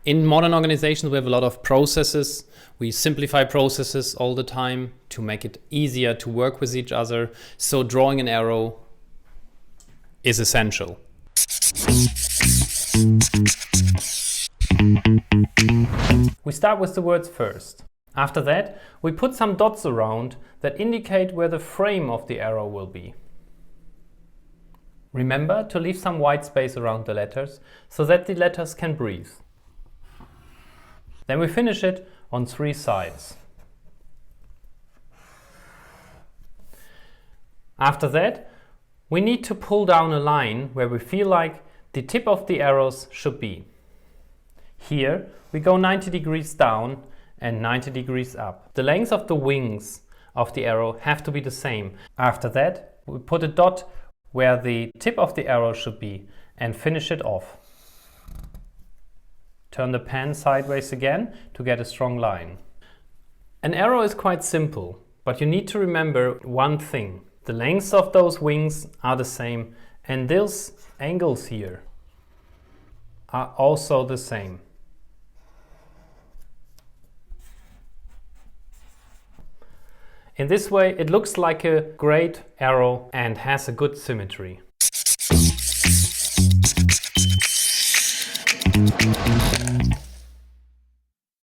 In modern organizations, we have a lot of processes. We simplify processes all the time to make it easier to work with each other. So drawing an arrow is essential. We start with the words first. After that, we put some dots around that indicate where the frame of the arrow will be. Remember to leave some white space around the letters so that the letters can breathe. Then we finish it on 3 sides. After that, we need to pull down a line where we feel like the tip of the arrows should be. Here we go 90 degrees down and 90 degrees up. The length of the wings of the arrow have to be the same. After that, we put a dot where the tip of the arrow should be and finish it off. Turn the pen sideways again to get a strong line. An arrow is quite simple, but you need to remember one thing. The lengths of those wings are the same, and these angles here are also the same. In this way, it looks like a great arrow and has a good symmetry.